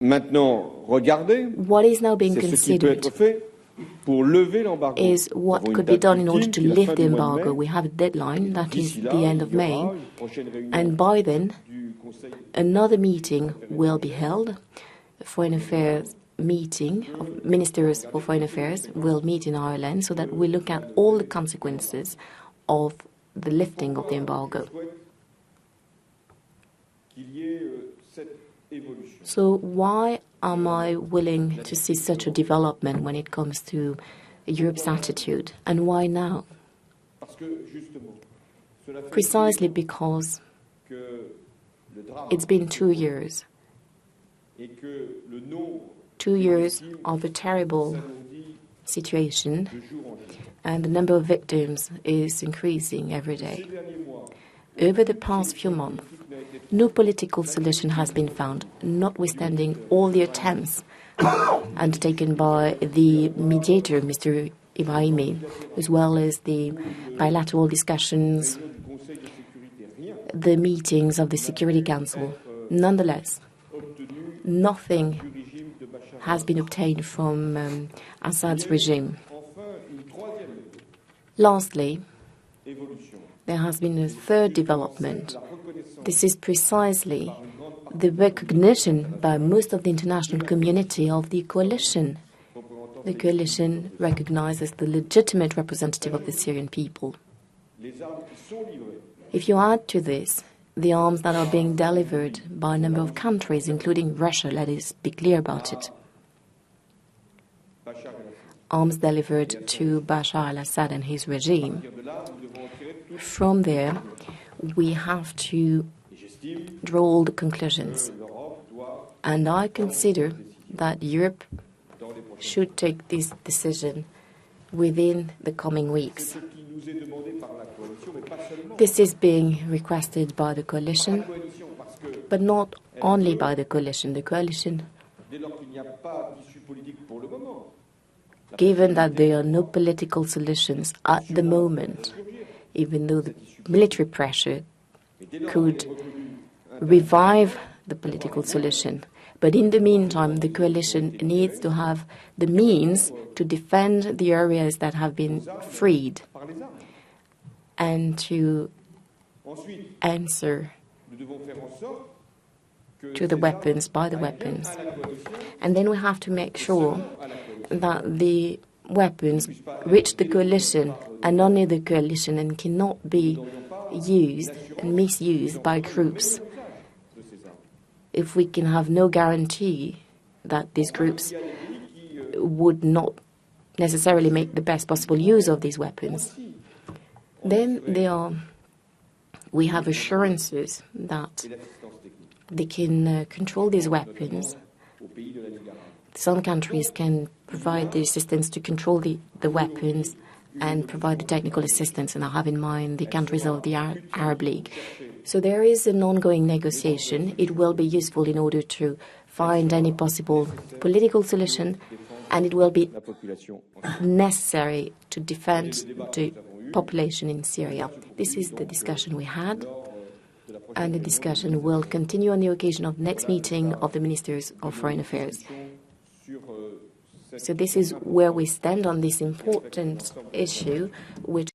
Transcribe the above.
What is now being considered is what could be done in order to lift the embargo. We have a deadline, that is the end of May, and by then another meeting will be held. Foreign Affairs meeting of Ministers for Foreign Affairs will meet in Ireland so that we look at all the consequences of the lifting of the embargo. So why am I willing to see such a development when it comes to Europe's attitude, and why now? Precisely because it's been 2 years. 2 years of a terrible situation, and the number of victims is increasing every day. Over the past few months, no political solution has been found, notwithstanding all the attempts undertaken by the mediator, Mr. Ibrahimi, as well as the bilateral discussions, the meetings of the Security Council. Nonetheless, nothing has been obtained from Assad's regime. Lastly, there has been a third development. This is precisely the recognition by most of the international community of the coalition. The coalition recognizes the legitimate representative of the Syrian people. If you add to this the arms that are being delivered by a number of countries, including Russia, let us be clear about it. Arms delivered to Bashar al-Assad and his regime. From there, we have to draw all the conclusions. And I consider that Europe should take this decision within the coming weeks. This is being requested by the coalition, but not only by the coalition. The coalition, given that there are no political solutions at the moment, even though the military pressure could revive the political solution. But in the meantime, the coalition needs to have the means to defend the areas that have been freed and to answer to the weapons, by the weapons. And then we have to make sure that the weapons reach the coalition and only the coalition, and cannot be used and misused by groups. If we can have no guarantee that these groups would not necessarily make the best possible use of these weapons, then we have assurances that they can control these weapons. Some countries can provide the assistance to control the weapons and provide the technical assistance, and I have in mind the countries of the Arab League. So there is an ongoing negotiation. It will be useful in order to find any possible political solution, and it will be necessary to defend the population in Syria. This is the discussion we had, and the discussion will continue on the occasion of the next meeting of the Ministers of Foreign Affairs. So this is where we stand on this important issue, which